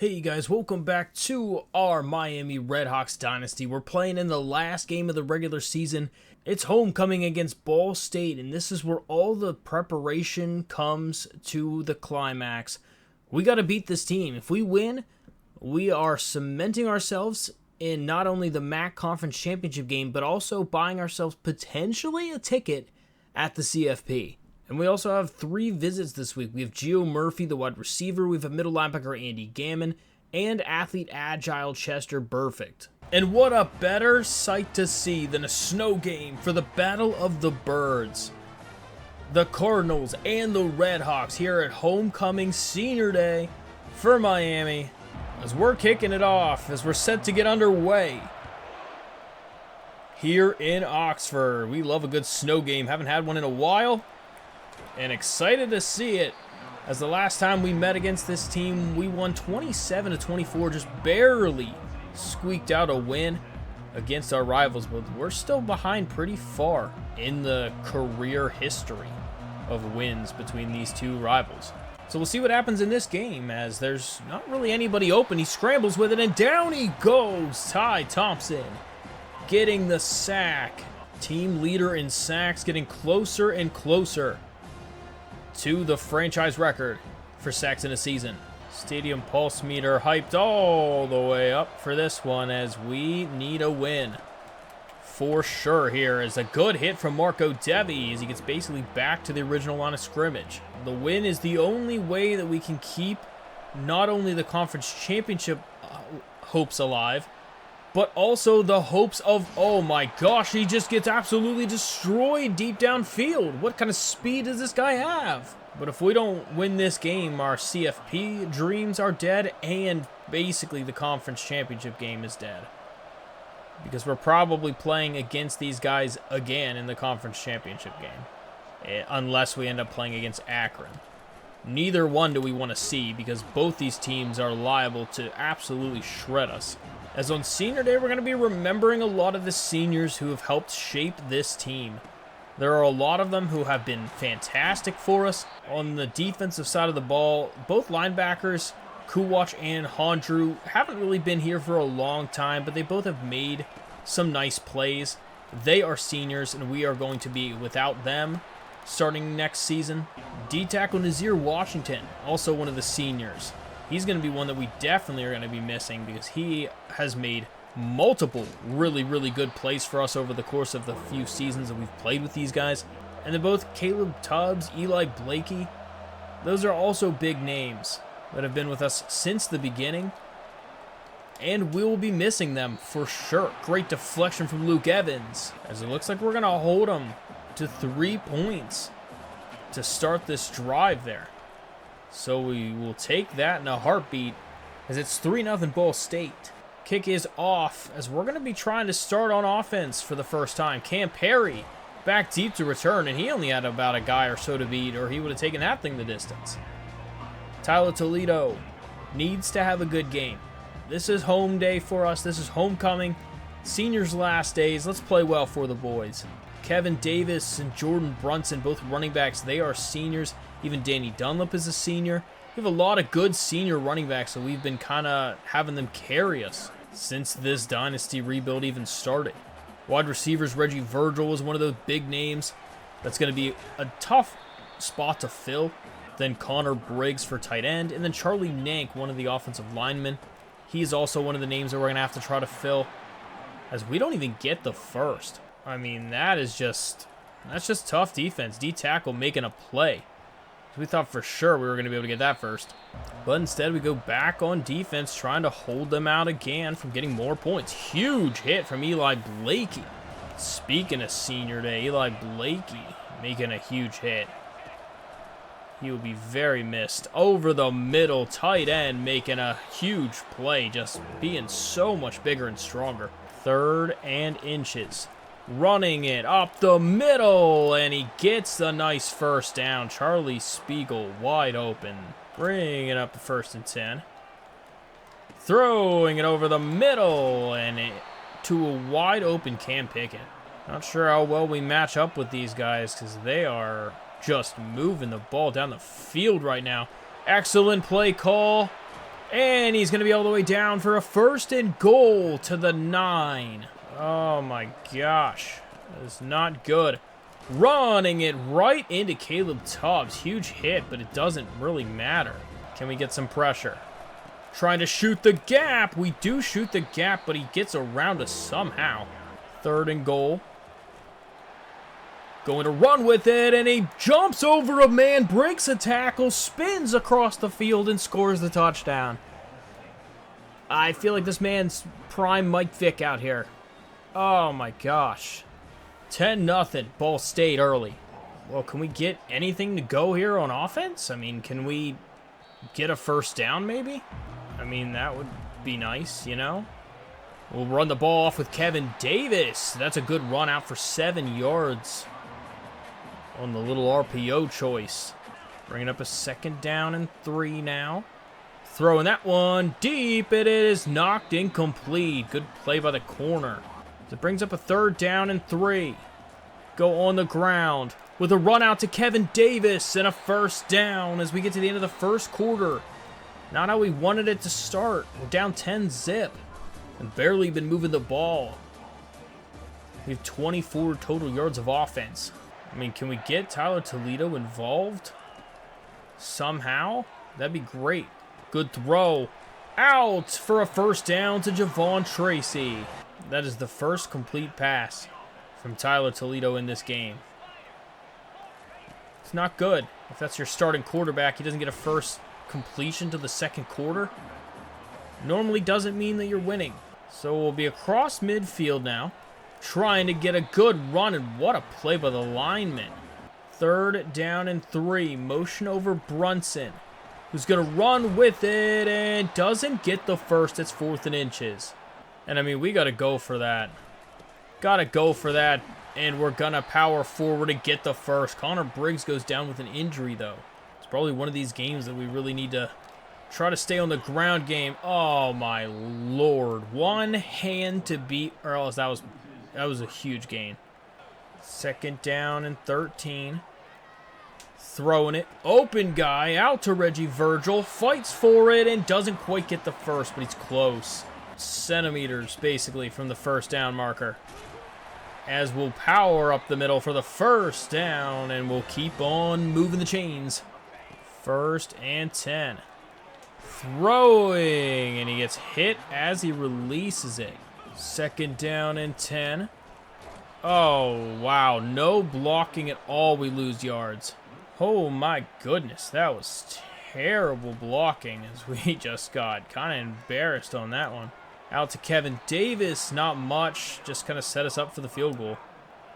Hey you guys, welcome back to our Miami Redhawks Dynasty. We're playing in the last game of the regular season. It's homecoming against Ball State, and this is where all the preparation comes to the climax. We got to beat this team. If we win, we are cementing ourselves in not only the MAC Conference Championship game, but also buying ourselves potentially a ticket at the CFP. And we also have 3 visits this week. We have Gio Murphy, the wide receiver. We have a middle linebacker, Andy Gammon, and athlete agile Chester Perfect. And what a better sight to see than a snow game for the Battle of the Birds. The Cardinals and the Redhawks here at Homecoming Senior Day for Miami. As we're kicking it off, as we're set to get underway here in Oxford. We love a good snow game. Haven't had one in a while. And excited to see it, as the last time we met against this team, we won 27-24, just barely squeaked out a win against our rivals, but we're still behind pretty far in the career history of wins between these two rivals. So we'll see what happens in this game, as there's not really anybody open. He scrambles with it, and down he goes. Ty Thompson getting the sack. Team leader in sacks, getting closer and closer to the franchise record for sacks in a season. Stadium pulse meter hyped all the way up for this one, as we need a win for sure here. Is a good hit from Marco Devi as he gets basically back to the original line of scrimmage. The win is the only way that we can keep not only the conference championship hopes alive, but also the hopes of, oh my gosh, he just gets absolutely destroyed deep downfield. What kind of speed does this guy have? But if we don't win this game, our CFP dreams are dead, and basically the conference championship game is dead. Because we're probably playing against these guys again in the conference championship game, unless we end up playing against Akron. Neither one do we want to see, because both these teams are liable to absolutely shred us. As on Senior Day, we're going to be remembering a lot of the seniors who have helped shape this team. There are a lot of them who have been fantastic for us. On the defensive side of the ball, both linebackers, Kuwach and Hondru, haven't really been here for a long time, but they both have made some nice plays. They are seniors, and we are going to be without them starting next season. D-tackle Nazir Washington, also one of the seniors. He's going to be one that we definitely are going to be missing, because he has made multiple really good plays for us over the course of the few seasons that we've played with these guys. And then both Caleb Tubbs, Eli Blakey, those are also big names that have been with us since the beginning, and we will be missing them for sure. Great deflection from Luke Evans, as it looks like we're going to hold him to 3 points to start this drive there. So we will take that in a heartbeat, as it's 3-0 Ball State. Kick is off, as we're going to be trying to start on offense for the first time. Cam Perry back deep to return, and he only had about a guy or so to beat, or he would have taken that thing the distance. Tyler Toledo needs to have a good game. This is home day for us. This is homecoming. Seniors' last days. Let's play well for the boys. Kevin Davis and Jordan Brunson, both running backs, they are seniors. Even Danny Dunlap is a senior. We have a lot of good senior running backs, so we've been kind of having them carry us since this Dynasty rebuild even started. Wide receivers, Reggie Virgil was one of those big names. That's going to be a tough spot to fill. Then Connor Briggs for tight end, and then Charlie Nank, one of the offensive linemen. He's also one of the names that we're going to have to try to fill, as we don't even get the first. I mean, that's just tough defense. D-tackle making a play. We thought for sure we were going to be able to get that first. But instead, we go back on defense, trying to hold them out again from getting more points. Huge hit from Eli Blakey. Speaking of Senior Day, Eli Blakey making a huge hit. He will be very missed. Over the middle, tight end making a huge play, just being so much bigger and stronger. 3rd and inches. Running it up the middle, and he gets the nice first down. Charlie Spiegel wide open, bringing up the 1st and 10. Throwing it over the middle, and to a wide open Cam Pickett. Not sure how well we match up with these guys, because they are just moving the ball down the field right now. Excellent play call. And he's going to be all the way down for a 1st and goal to the 9. Oh my gosh. That is not good. Running it right into Caleb Tubbs. Huge hit, but it doesn't really matter. Can we get some pressure? Trying to shoot the gap. We do shoot the gap, but he gets around us somehow. 3rd and goal. Going to run with it, and he jumps over a man, breaks a tackle, spins across the field, and scores the touchdown. I feel like this man's prime Mike Vick out here. Oh my gosh. 10-0. Ball State early. Well, can we get anything to go here on offense? I mean, can we get a 1st down maybe? I mean, that would be nice, you know? We'll run the ball off with Kevin Davis. That's a good run out for 7 yards on the little RPO choice. Bringing up a 2nd down and 3 now. Throwing that one deep. It is knocked incomplete. Good play by the corner. It brings up a 3rd down and 3. Go on the ground with a run out to Kevin Davis and a 1st down as we get to the end of the 1st quarter. Not how we wanted it to start. We're down 10-0 and barely been moving the ball. We have 24 total yards of offense. I mean, can we get Tyler Toledo involved somehow? That'd be great. Good throw. Out for a 1st down to Javon Tracy. That is the 1st complete pass from Tyler Toledo in this game. It's not good. If that's your starting quarterback, he doesn't get a 1st completion to the 2nd quarter. Normally doesn't mean that you're winning. So we'll be across midfield now, trying to get a good run, and what a play by the lineman. 3rd down and 3. Motion over Brunson, who's going to run with it and doesn't get the 1st. It's 4th and inches. And, I mean, we got to go for that. Got to go for that, and we're going to power forward to get the 1st. Connor Briggs goes down with an injury, though. It's probably one of these games that we really need to try to stay on the ground game. Oh, my Lord. One hand to beat, or else that was a huge gain. 2nd down and 13. Throwing it. Open guy out to Reggie Virgil. Fights for it and doesn't quite get the 1st, but he's close. Centimeters, basically, from the 1st down marker. As we'll power up the middle for the 1st down, and we'll keep on moving the chains. 1st and 10. Throwing, and he gets hit as he releases it. 2nd down and 10. Oh, wow. No blocking at all. We lose yards. Oh, my goodness. That was terrible blocking as we just got kind of embarrassed on that one. Out to Kevin Davis. Not much. Just kind of set us up for the field goal.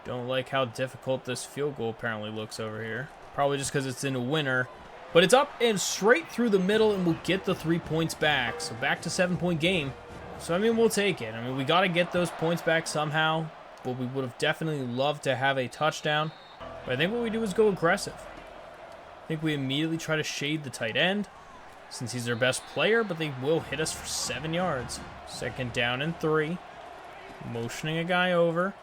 Don't like how difficult this field goal apparently looks over here. Probably just because it's in a winter. But it's up and straight through the middle, and we'll get the 3 points back. So back to 7-point game. So, I mean, we'll take it. I mean, we got to get those points back somehow. But we would have definitely loved to have a touchdown. But I think what we do is go aggressive. I think we immediately try to shade the tight end, since he's their best player, but they will hit us for 7 yards. 2nd down and 3. Motioning a guy over.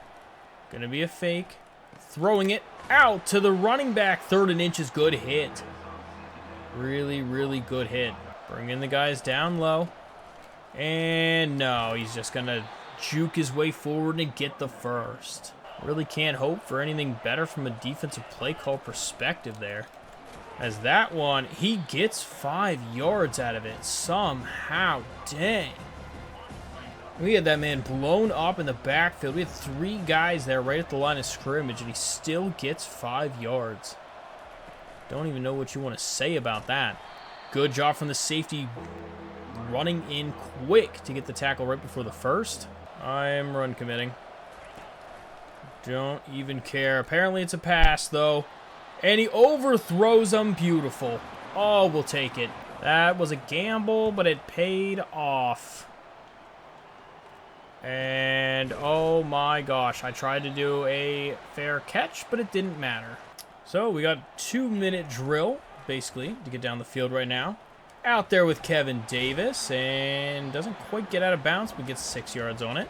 Gonna be a fake. Throwing it out to the running back. 3rd and inches. Good hit. Really, really good hit. Bringing the guys down low. And no, he's just gonna juke his way forward and get the 1st. Really can't hope for anything better from a defensive play call perspective there. As that one, he gets 5 yards out of it somehow. Dang. We had that man blown up in the backfield. We had 3 guys there right at the line of scrimmage, and he still gets 5 yards. Don't even know what you want to say about that. Good job from the safety running in quick to get the tackle right before the 1st. I am run committing. Don't even care. Apparently it's a pass, though. And he overthrows him. Beautiful. Oh, we'll take it. That was a gamble, but it paid off. And, oh my gosh, I tried to do a fair catch, but it didn't matter. So, we got a 2-minute drill, basically, to get down the field right now. Out there with Kevin Davis, and doesn't quite get out of bounds, but gets 6 yards on it.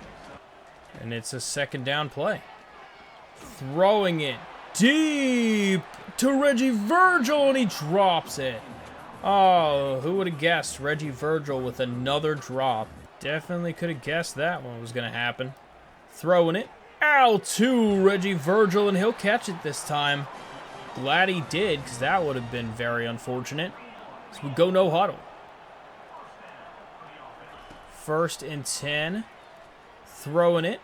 And it's a 2nd down play. Throwing it deep to Reggie Virgil, and he drops it. Oh, who would have guessed Reggie Virgil with another drop? Definitely could have guessed that one was going to happen. Throwing it out to Reggie Virgil, and he'll catch it this time. Glad he did, because that would have been very unfortunate. So we go no huddle. 1st and 10. Throwing it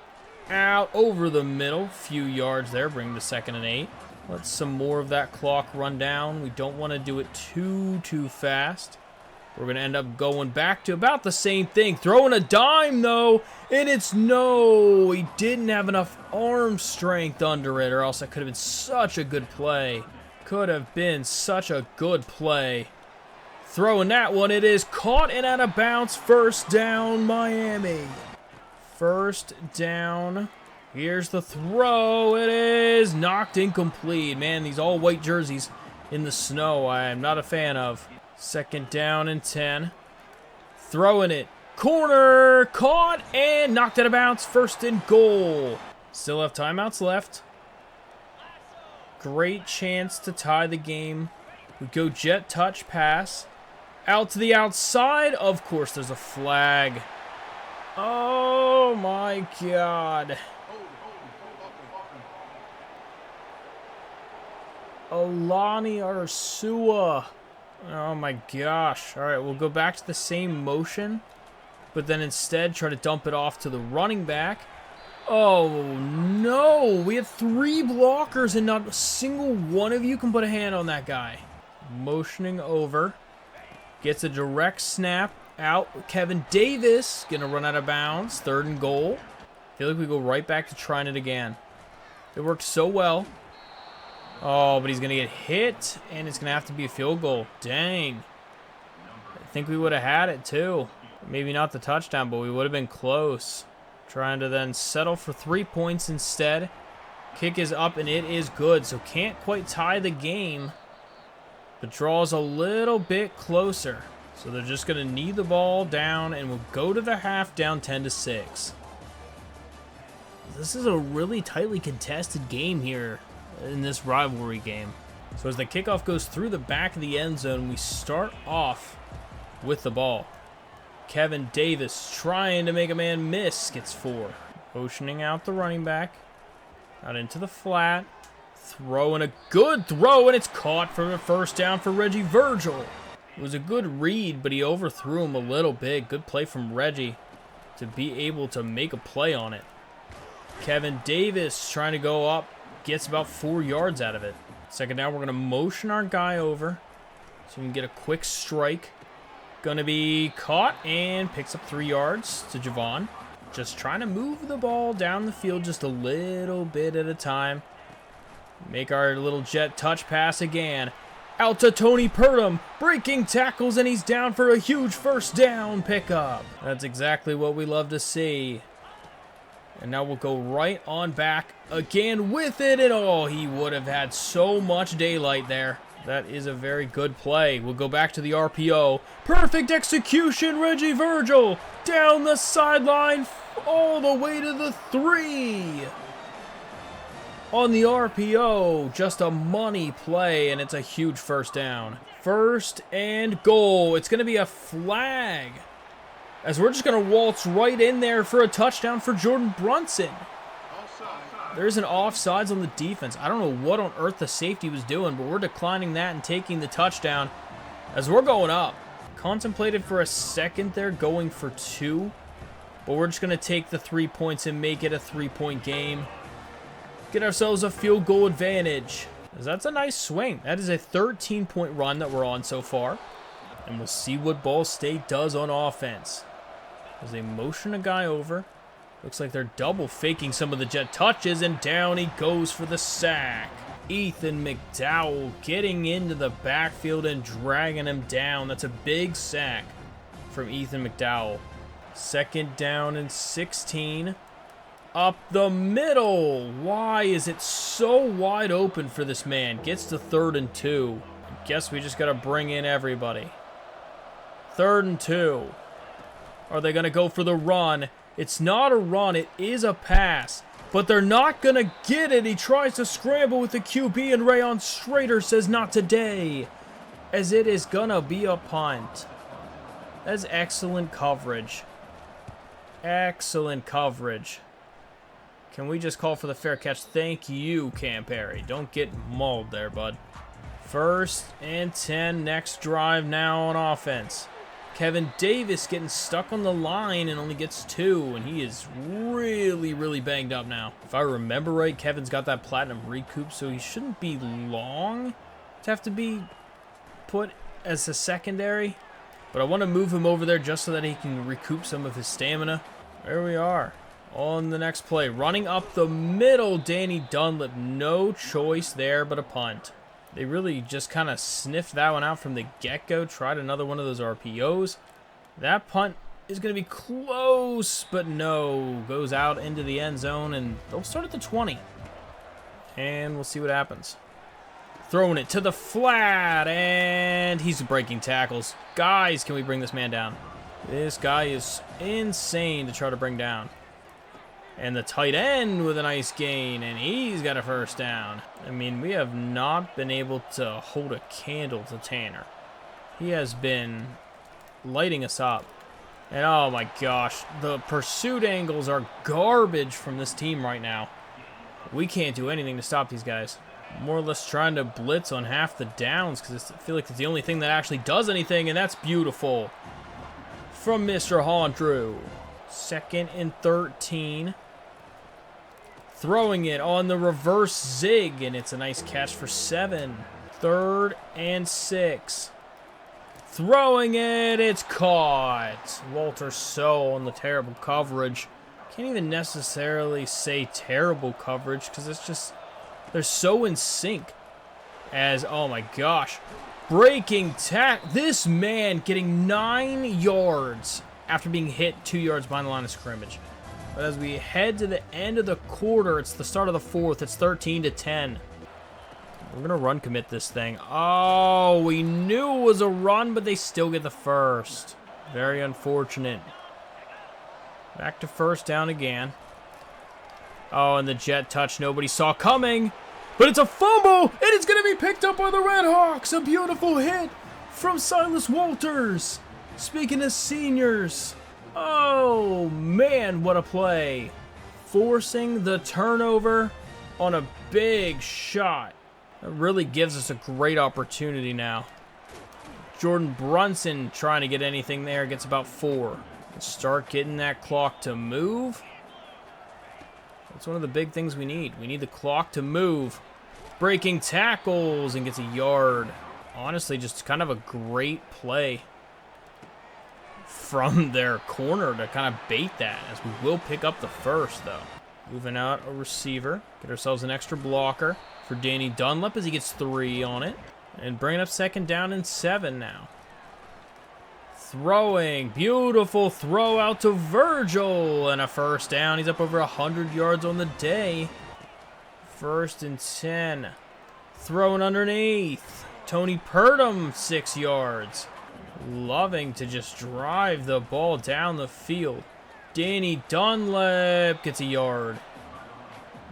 out over the middle. Few yards there, bring the 2nd and 8. Let some more of that clock run down. We don't want to do it too fast. We're going to end up going back to about the same thing. Throwing a dime, though, and it's no. He didn't have enough arm strength under it, or else that could have been such a good play. Could have been such a good play. Throwing that one. It is caught and out of bounds. 1st down, Miami. 1st down. Here's the throw. It is knocked incomplete. Man, these all-white jerseys in the snow, I am not a fan of. 2nd down and 10. Throwing it. Corner. Caught and knocked out of bounds. 1st and goal. Still have timeouts left. Great chance to tie the game. We go jet touch pass. Out to the outside. Of course, there's a flag. Oh, my God. Olani Arsua. Oh my gosh. Alright, we'll go back to the same motion, but then instead try to dump it off to the running back. Oh no! We have 3 blockers and not a single one of you can put a hand on that guy. Motioning over. Gets a direct snap out. Kevin Davis gonna run out of bounds. 3rd and goal. I feel like we go right back to trying it again. It worked so well. Oh, but he's going to get hit, and it's going to have to be a field goal. Dang. I think we would have had it, too. Maybe not the touchdown, but we would have been close. Trying to then settle for 3 points instead. Kick is up, and it is good, so can't quite tie the game, but draws a little bit closer. So they're just going to knee the ball down, and we'll go to the half down 10-6. This is a really tightly contested game here in this rivalry game. So as the kickoff goes through the back of the end zone, we start off with the ball. Kevin Davis trying to make a man miss, gets 4. Motioning out the running back. Out into the flat. Throwing a good throw, and it's caught for a 1st down for Reggie Virgil. It was a good read, but he overthrew him a little bit. Good play from Reggie to be able to make a play on it. Kevin Davis trying to go up. Gets about 4 yards out of it. 2nd down, we're going to motion our guy over so we can get a quick strike. Going to be caught and picks up 3 yards to Javon. Just trying to move the ball down the field just a little bit at a time. Make our little jet touch pass again. Out to Tony Purdom, breaking tackles, and he's down for a huge 1st down pickup. That's exactly what we love to see. And now we'll go right on back again with it. And oh, he would have had so much daylight there. That is a very good play. We'll go back to the RPO. Perfect execution, Reggie Virgil. Down the sideline all the way to the 3. On the RPO, just a money play, and it's a huge 1st down. 1st and goal. It's going to be a flag, as we're just going to waltz right in there for a touchdown for Jordan Brunson. There's an offsides on the defense. I don't know what on earth the safety was doing, but we're declining that and taking the touchdown as we're going up. Contemplated for a second there, going for 2, but we're just going to take the 3 points and make it a 3-point game. Get ourselves a field goal advantage. That's a nice swing. That is a 13-point run that we're on so far. And we'll see what Ball State does on offense. As they motion a guy over. Looks like they're double faking some of the jet touches, and down he goes for the sack. Ethan McDowell getting into the backfield and dragging him down. That's a big sack from Ethan McDowell. 2nd down and 16. Up the middle. Why is it so wide open for this man? Gets to 3rd and 2. Guess we just got to bring in everybody. 3rd and 2. Are they going to go for the run? It's not a run. It is a pass. But they're not going to get it. He tries to scramble with the QB, and Rayon Strader says not today. as it is gonna be a punt. That's excellent coverage. Excellent coverage. Can we just call for the fair catch? Thank you, Cam Perry. Don't get mauled there, bud. 1st and 10. Next drive now on offense. Kevin Davis getting stuck on the line and only gets 2, and he is really, really banged up now. If I remember right, Kevin's got that platinum recoup, so he shouldn't be long to have to be put as a secondary. But I want to move him over there just so that he can recoup some of his stamina. There we are. On the next play, running up the middle, Danny Dunlap. No choice there but a punt. They really just kind of sniffed that one out from the get-go. Tried another one of those RPOs. That punt is going to be close, but no. Goes out into the end zone, and they'll start at the 20. And we'll see what happens. Throwing it to the flat, and he's breaking tackles. Guys, can we bring this man down? This guy is insane to try to bring down. And the tight end with a nice gain, and he's got a first down. I mean, we have not been able to hold a candle to Tanner. He has been lighting us up. And oh my gosh, the pursuit angles are garbage from this team right now. We can't do anything to stop these guys. More or less trying to blitz on half the downs because I feel like it's the only thing that actually does anything, and that's beautiful. From Mr. Hondrew. 2nd and 13. Throwing it on the reverse zig, and it's a nice catch for 7. 3rd and 6. Throwing it, it's caught. Walter So on the terrible coverage. Can't even necessarily say terrible coverage because it's just, they're so in sync. As, oh my gosh, breaking tack. This man getting 9 yards after being hit 2 yards behind the line of scrimmage. But as we head to the end of the quarter, it's the start of the 4th. It's 13-10. We're going to run commit this thing. Oh, we knew it was a run, but they still get the first. Very unfortunate. Back to first down again. Oh, and the jet touch nobody saw coming. But it's a fumble, and it's going to be picked up by the Redhawks. A beautiful hit from Silas Walters. Speaking of seniors. Oh, man, what a play. Forcing the turnover on a big shot. That really gives us a great opportunity now. Jordan Brunson trying to get anything there. Gets about 4. Let's start getting that clock to move. That's one of the big things we need. We need the clock to move. Breaking tackles and gets a yard. Honestly, just kind of a great play from their corner to kind of bait that, as we will pick up the first, though. Moving out a receiver. Get ourselves an extra blocker for Danny Dunlap as he gets 3 on it. And bringing up 2nd down and 7 now. Throwing. Beautiful throw out to Virgil. And a first down. He's up over 100 yards on the day. 1st and 10. Throwing underneath. Tony Purdom, 6 yards. Loving to just drive the ball down the field. Danny Dunlap gets a yard.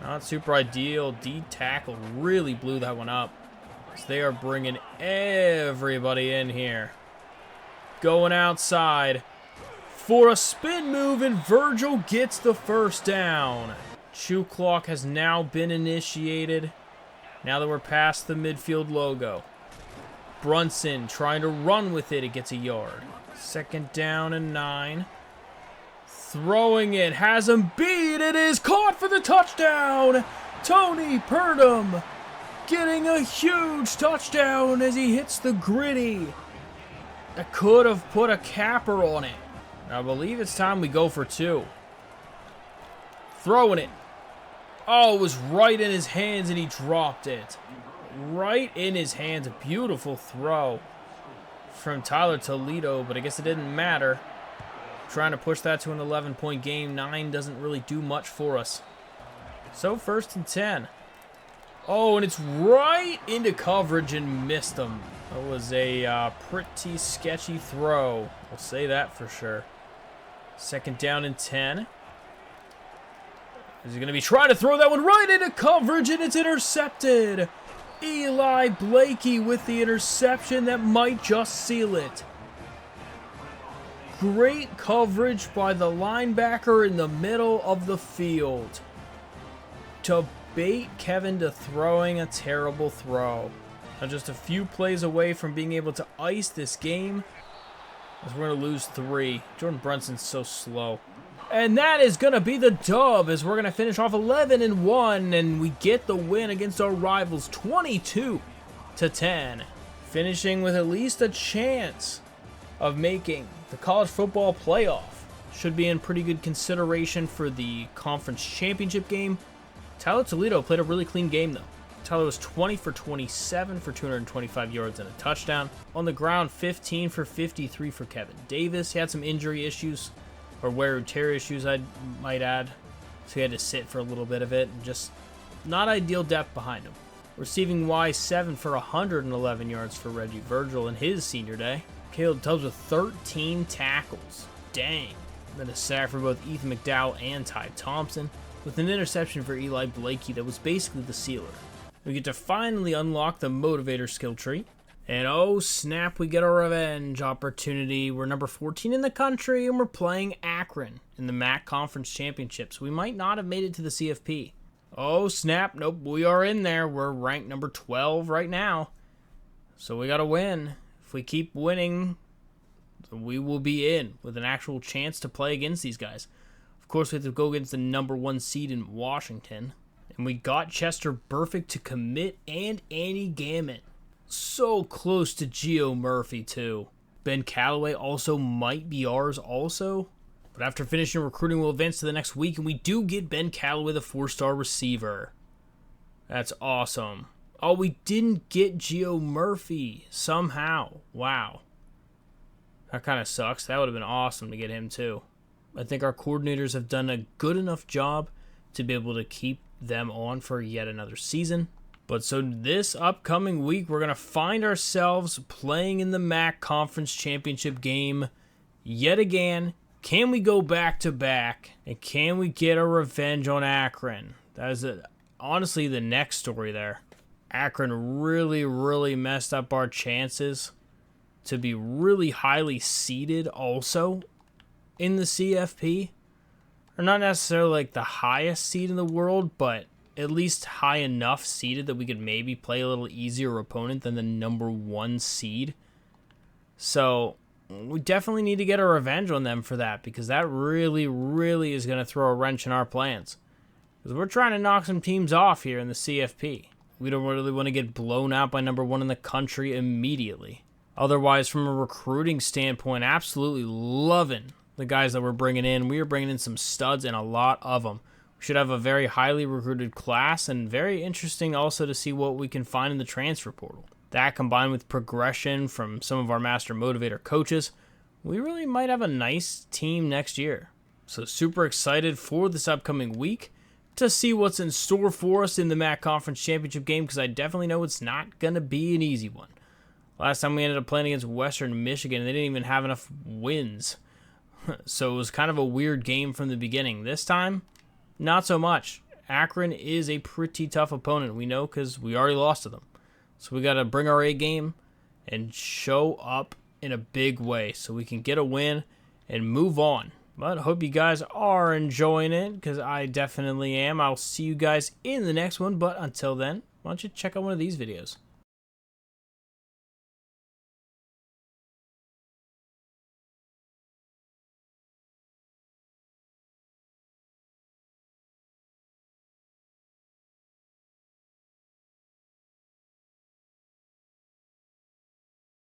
Not super ideal. D tackle really blew that one up. So they are bringing everybody in here. Going outside for a spin move, and Virgil gets the first down. Chew clock has now been initiated. Now that we're past the midfield logo. Brunson trying to run with it. It gets a yard. 2nd down and 9. Throwing it. Has him beat. It is caught for the touchdown. Tony Purdom getting a huge touchdown as he hits the gritty. That could have put a capper on it. I believe it's time we go for 2. Throwing it. Oh, it was right in his hands and he dropped it. Right in his hands. A beautiful throw from Tyler Toledo, but I guess it didn't matter. Trying to push that to an 11-point game. 9 doesn't really do much for us. So 1st and 10. Oh, and it's right into coverage and missed him. That was a pretty sketchy throw. We'll say that for sure. 2nd down and 10. Is he going to be trying to throw that one right into coverage, and it's intercepted Eli Blakey with the interception that might just seal it. Great coverage by the linebacker in the middle of the field to bait Kevin to throwing a terrible throw. Now just a few plays away from being able to ice this game, as we're going to lose 3. Jordan Brunson's so slow. And that is going to be the dub, as we're going to finish off 11-1, and we get the win against our rivals 22-10. Finishing with at least a chance of making the college football playoff. Should be in pretty good consideration for the conference championship game. Tyler Toledo played a really clean game, though. Tyler was 20 for 27 for 225 yards and a touchdown. On the ground, 15 for 53 for Kevin Davis. He had some injury issues, or wear and tear issues, I might add. So he had to sit for a little bit of it. Just not ideal depth behind him. Receiving wise, 7 for 111 yards for Reggie Virgil in his senior day. Caleb Tubbs with 13 tackles. Dang. Then a sack for both Ethan McDowell and Ty Thompson, with an interception for Eli Blakey that was basically the sealer. We get to finally unlock the motivator skill tree. And oh snap, we get a revenge opportunity. We're number 14 in the country, and we're playing Akron in the MAC Conference Championships. We might not have made it to the CFP. Oh snap, nope, we are in there. We're ranked number 12 right now. So we gotta win. If we keep winning, we will be in with an actual chance to play against these guys. Of course, we have to go against the number 1 seed in Washington. And we got Chester Burfict to commit and Annie Gammon. So close to Geo Murphy, too. Ben Calloway also might be ours also. But after finishing recruiting, we'll advance to the next week. And we do get Ben Calloway, the 4-star receiver. That's awesome. Oh, we didn't get Geo Murphy somehow. Wow. That kind of sucks. That would have been awesome to get him, too. I think our coordinators have done a good enough job to be able to keep them on for yet another season. But so this upcoming week, we're going to find ourselves playing in the MAC Conference Championship game yet again. Can we go back-to-back? And can we get a revenge on Akron? That is honestly the next story there. Akron really messed up our chances to be really highly seeded also in the CFP. Or not necessarily like the highest seed in the world, but at least high enough seeded that we could maybe play a little easier opponent than the number 1 seed. So we definitely need to get a revenge on them for that, because that really is going to throw a wrench in our plans. Because we're trying to knock some teams off here in the CFP. We don't really want to get blown out by number 1 in the country immediately. Otherwise, from a recruiting standpoint, absolutely loving the guys that we're bringing in. We are bringing in some studs and a lot of them. We should have a very highly recruited class, and very interesting also to see what we can find in the transfer portal. That combined with progression from some of our master motivator coaches, we really might have a nice team next year. So super excited for this upcoming week to see what's in store for us in the MAC Conference Championship game, because I definitely know it's not going to be an easy one. Last time we ended up playing against Western Michigan, and they didn't even have enough wins. So it was kind of a weird game from the beginning. This time, not so much. Akron is a pretty tough opponent, we know, because we already lost to them. So we got to bring our A game and show up in a big way so we can get a win and move on. But I hope you guys are enjoying it, because I definitely am. I'll see you guys in the next one, but until then, why don't you check out one of these videos.